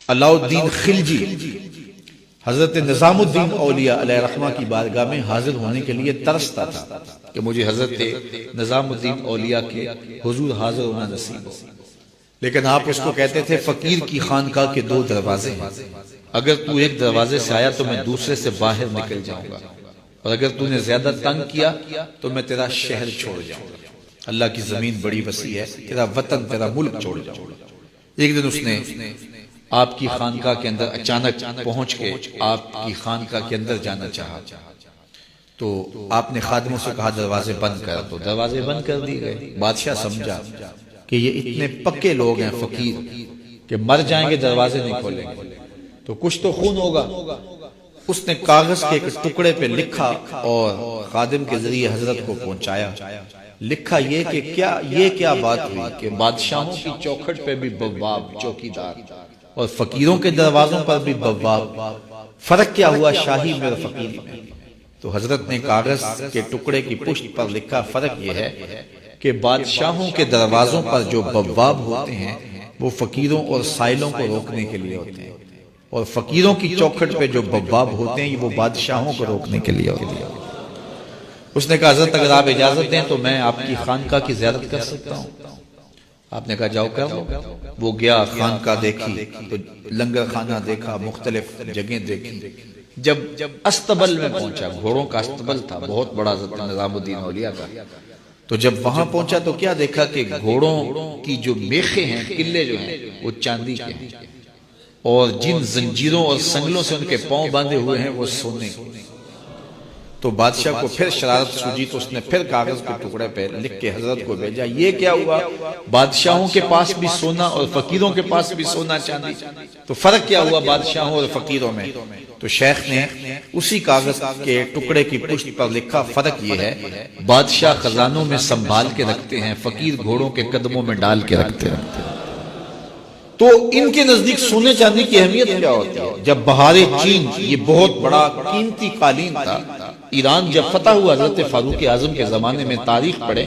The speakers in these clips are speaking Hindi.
अलाउद्दीन खिलजी हजरत निजामुद्दीन औलिया अलैहिर्रहमा की बारगाह में हाजिर होने के लिए तरसता था कि मुझे हजरत निजामुद्दीन औलिया के हुजूर हाजिर होना नसीब हो। लेकिन आप उसको कहते थे फकीर की खानकाह के दो दरवाजे हैं, अगर तू एक दरवाजे से आया तो मैं दूसरे से बाहर निकल जाऊंगा, और अगर तूने ज्यादा तंग किया तो मैं तेरा शहर छोड़ जाऊंगा। अल्लाह की जमीन बड़ी वसी है, तेरा वतन तेरा मुल्क छोड़ जाऊंगा। एक दिन उसने आपकी खानकाह के अंदर अचानक पहुंच के आपकी खानकाह के अंदर जाना चाहा, तो आपने खादिमों से कहा दरवाजे बंद कर, तो दरवाजे बंद कर दिए गए। बादशाह समझा कि ये इतने पक्के लोग हैं फकीर कि मर जाएंगे दरवाजे नहीं खोलेंगे, तो कुछ तो खून होगा। उसने कागज के एक टुकड़े पे लिखा और खादिम के जरिए हजरत को पहुंचाया। लिखा ये कि क्या बात हुई कि बादशाहों की चौखट पे भी बवाब चौकीदार और फकीरों के दरवाजों पर भी बवाब, फर्क क्या हुआ शाही में और फकीरी में? तो हजरत ने कागज के टुकड़े की पुष्ट पर लिखा फर्क यह है कि बादशाहों के दरवाजों पर जो बवाब होते हैं वो फकीरों और साइलों को रोकने के लिए होते हैं, और फकीरों की चौखट पे जो बवाब होते हैं वो बादशाहों को रोकने के लिए होते हैं। उसने कहा हजरत अगर आप इजाजत दें तो मैं आपकी खानकाह की ज़ियारत कर सकता हूँ। आपने कहा जाओ कर लो। वो गया, खानकाह देखी तो लंगर खाना देखा, मुख्तलिफ जगह देखी। जब अस्तबल में पहुंचा, घोड़ों का अस्तबल था बहुत बड़ा निजामुद्दीन औलिया का, तो जब वहां पहुंचा तो क्या देखा कि घोड़ों की जो मेखे हैं, किले जो हैं वो चांदी के हैं, और जिन जंजीरों और संगलों से उनके पांव बांधे हुए हैं वो सोने के। तो बादशाह को फिर शरारत सूझी, तो उसने फिर कागज के टुकड़े पे लिख के हजरत को भेजा। ये क्या हुआ, बादशाहों के पास भी सोना और फकीरों के पास भी सोना चांदी, तो फर्क क्या हुआ बादशाहों और फकीरों में? तो शेख ने उसी कागज के टुकड़े की पुष्ट पर लिखा फर्क ये है, बादशाह खजानों में संभाल के रखते हैं, फकीर घोड़ों के कदमों में डाल के रखते हैं। तो इनके नजदीक सोने चांदी की अहमियत क्या होती है? जब बहारे चीन, ये बहुत बड़ा कीमती कालीन था, ईरान जब फतह हुआ हजरत फारूक आजम के जमाने में, तारीख पढ़े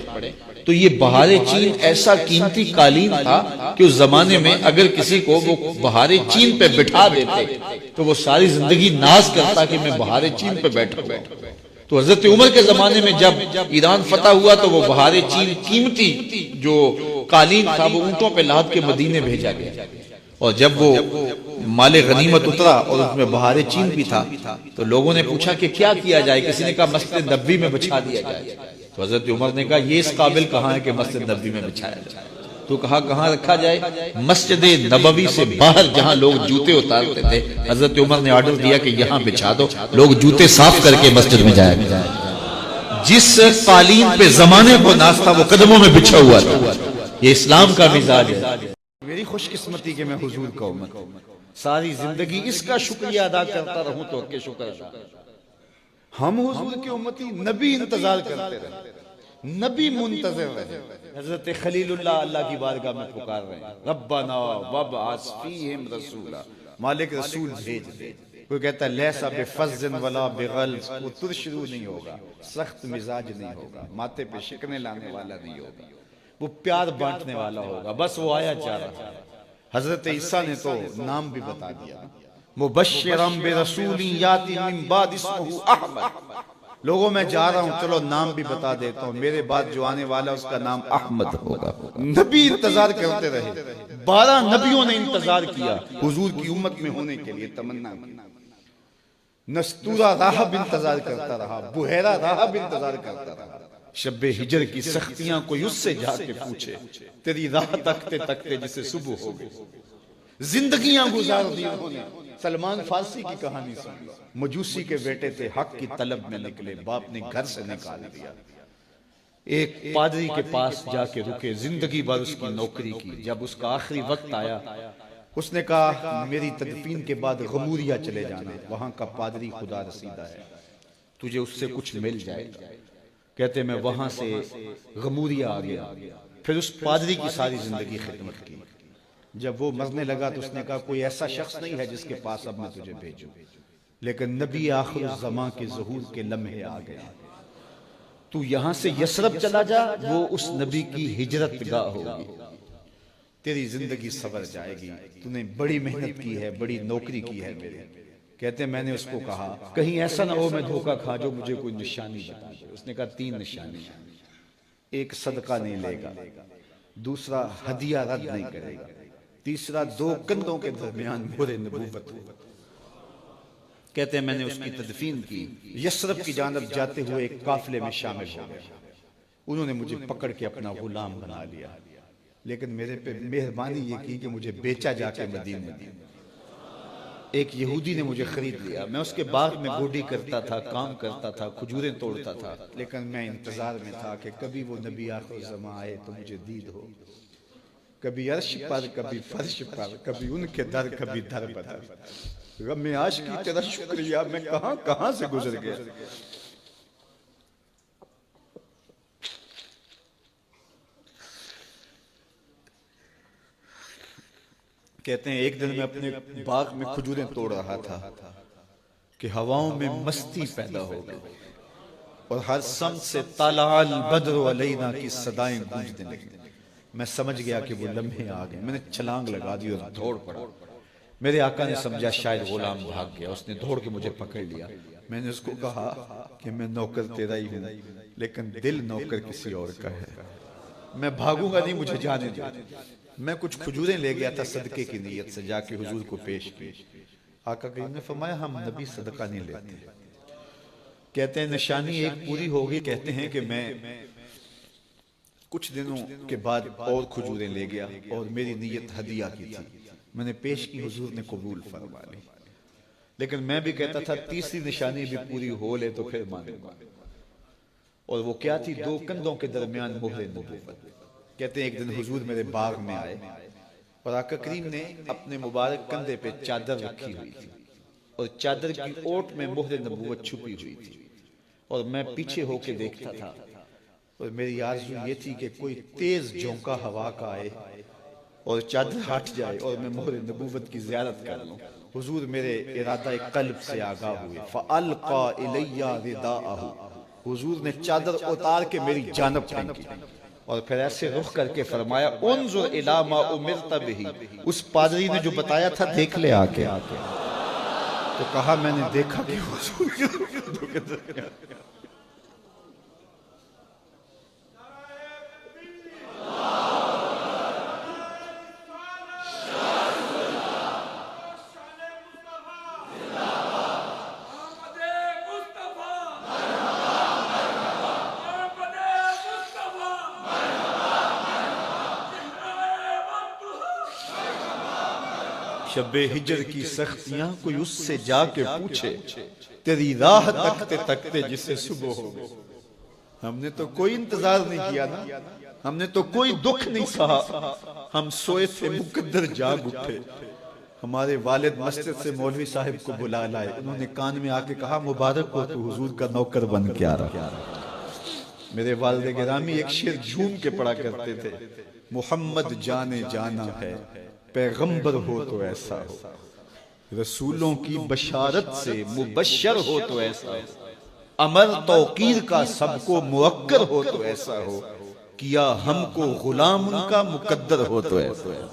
तो ये बहारे चीन ऐसा कीमती कालीन था कि उस जमाने में अगर किसी को वो बहारे चीन पे बिठा देते तो वो सारी जिंदगी नाज करता कि मैं बहारे चीन पे बैठा। तो हजरत उमर के जमाने में जब ईरान फतह हुआ तो वो बहारे चीन कीमती जो कालीन था वो ऊंटों पे लाद के मदीने भेजा गया, और जब वो माले गनीमत उतरा और उसमें बहारे चीन भी था तो लोगों ने पूछा कि क्या किया जाए। किसी ने कहा मस्जिद नबवी में बिछा दिया जाए। तो हजरत उमर ने कहा ये इस काबिल कहाँ है कि मस्जिद नबवी में बिछाया जाए। तो कहा कहाँ रखा जाए? मस्जिद नबवी से बाहर जहाँ लोग जूते उतारते थे, हजरत उमर ने ऑर्डर दिया कि यहाँ बिछा दो, लोग जूते साफ करके मस्जिद में जाए। जिस कालीन पे जमाने को नाज था वो कदमों में बिछा हुआ था। ये इस्लाम का मिजाज है। मेरी खुशकिस्मती कि मैं हुजूर का उम्मत हूं, सारी जिंदगी इसका शुक्रिया अदा करता रहूं तो के शुक्र अदा। हम हुजूर की उम्मती, नबी इंतजार करते रहे, नबी मुंतज़िर रहे। हजरत खलीलुल्लाह अल्लाह की बारगाह में पुकार रहे हैं, रब्बना वबअस फीहिम रसूला, मालिक रसूल भेज दे। कोई कहता है लैसा बिफज़्ज़िन वला बिग़ल्ज़, वो तुरशरू नहीं होगा, सख्त मिजाज नहीं होगा, माथे पे शिकने लाने वाला नहीं होगा, वो प्यार बांटने वाला होगा। बस वो आया जा रहा है। हजरत ईसा ने तो नाम भी बता दिया, मुबश्शिरम बिरसूलिन याती मिन बाद इस्मुहु अहमद। लोगों मैं जा रहा हूं, चलो नाम भी बता देता हूं, मेरे बाद जो आने वाला उसका नाम अहमद होगा। नबी इंतजार करते रहे, 12 नबियों ने इंतजार किया हुजूर की उम्मत में होने के लिए, तमन्ना की। नस्तूरा राहब इंतजार करता रहा, बुहैरा राहब इंतजार करता रहा। शब्बे हिजर की सख्तियां कोई उससे जाके पूछे, तेरी राह तकते तकते जिसे सुबह हो गई। जिंदगियां गुजार दी उन्होंने। सलमान फारसी की कहानी सुनी, मजूसी के बेटे थे, हक की तलब में निकले, बाप ने घर से निकाल दिया। एक पादरी के पास जाके रुके, जिंदगी भर उसकी नौकरी की। जब उसका आखिरी वक्त आया उसने कहा मेरी तदफीन के बाद गमूरिया चले जाना, वहां का पादरी खुदा रसीदा है, तुझे उससे कुछ मिल जाएगा। कहते मैं वहां से गमूरिया आ गया, फिर उस पादरी की सारी जिंदगी खिदमत की। जब वो मरने लगा तो उसने कहा कोई ऐसा शख्स नहीं है जिसके पास अब मैं तुझे भेजूं, लेकिन नबी आखिर ज़मां के ज़हूर के लम्हे आ गए। तू यहां से यसरब चला जा, वो उस नबी की हिजरत गाह होगी। तेरी जिंदगी सवर जाएगी, तूने बड़ी मेहनत की है, बड़ी नौकरी की है मेरे। कहते हैं मैंने उसको कहा कहीं ऐसा ना हो मैं धोखा खा जो मुझे कोई निशानी बता दे। उसने कहा 3 निशानी, एक सदका नहीं लेगा, दूसरा हदिया रद्द नहीं करेगा, तीसरा 2 कंधों के दरमियान मोहरे नबूवत हो। कहते हैं मैंने उसकी तदफीन की, यसरब की जानब जाते हुए एक काफिले में शामिल हो गया। उन्होंने मुझे पकड़ के अपना गुलाम बना लिया, लेकिन मेरे पे मेहरबानी ये की कि मुझे बेचा जाके मदीने दी। एक यहूदी ने मुझे खरीद लिया, मैं उसके बाग में गोडी करता था, काम करता था, खजूरें तोड़ता था, लेकिन मैं इंतजार में था कि कभी वो नबी आखिर ज़मा आए तो मुझे दीद हो। कभी अर्श पर, कभी फर्श पर, कभी उनके दर, कभी दर बदर। गम आश की तेरा शुक्रिया, मैं कहां कहां से गुजर गया। कहते हैं एक दिन मैं अपने बाग में खजूरें तोड़ रहा था कि हवाओं में मस्ती पैदा हो गई और हर सम से तालाल बद्र अलैना की सदाएं गूंजने लगी। मैं समझ गया कि वो लम्हे आ गए। मैंने छलांग लगा दी और दौड़ पड़ा। मेरे आका ने समझा शायद गुलाम भाग गया, उसने दौड़ के मुझे पकड़ लिया। मैंने उसको कहा कि मैं नौकर तेरा ही हूं, लेकिन दिल नौकर किसी और का है। मैं भागूंगा नहीं, मुझे जाने दो। मैं कुछ खजूरें ले गया था सदके की नीयत से, जाके हुजूर को पेश की। आका करीम ने फरमाया हम नबी सदका नहीं लेते। कहते हैं निशानी एक पूरी हो गई। कहते हैं कि मैं कुछ दिनों के बाद और खजूरें ले गया और मेरी नीयत हदिया की थी। मैंने पेश की, हुजूर ने कबूल फरमा ली। लेकिन मैं भी कहता था तीसरी निशानी भी पूरी हो ले तो फिर मानूंगा। और वो क्या थी? 2 कंधों के दरमियान मोहरे नबूवत। कहते हैं एक दिन हुजूर मेरे बाग में आए और आका करीम ने अपने मुबारक कंधे पे चादर रखी हुई थी और चादर की ओट में मोहरे नबूवत छुपी हुई थी। और मैं पीछे होके देखता था और मेरी आरज़ू ये थी कि कोई तेज झोंका हवा का आए और चादर हट जाए और मैं मोहरे नबूवत की ज़ियारत कर लूं। हुजूर मेरे इरादा कल्ब से आगाह हुए। फ़अल्क़ा इलैया रिदाअहु, हुजूर ने चादर उतार के मेरी जानब फेंकी और फिर ऐसे रुख करके फरमाया उन्ज़ुर इला मा उमिरत बिही। उस पादरी ने जो बताया था देख ले आके। तो कहा मैंने देखा कि हुजूर के शब्बे हिजर की सख्तियां कोई उससे जाके पूछे, तेरी राह तकते तकते जिसे सुबह हो गई। हमने तो कोई इंतजार नहीं किया ना, हमने तो कोई दुख नहीं सहा। हम सोए थे मुकद्दर जाग उठे। हमारे वालिद मस्जिद से मौलवी साहिब को बुला लाए। उन्होंने कान में आके कहा मुबारक हो तू हुजूर का नौकर बन के आ रहा। मेरे वालिद गिरामी एक शेर झूम के पढ़ा करते थे, मोहम्मद जाने जाना है, पैगंबर हो तो ऐसा हो, रसूलों की बशारत से मुबश्शर हो तो ऐसा हो, अमर तौकीर का सबको मुअक्कर हो तो ऐसा हो, किया हमको गुलाम उनका मुकद्दर हो तो ऐसा हो।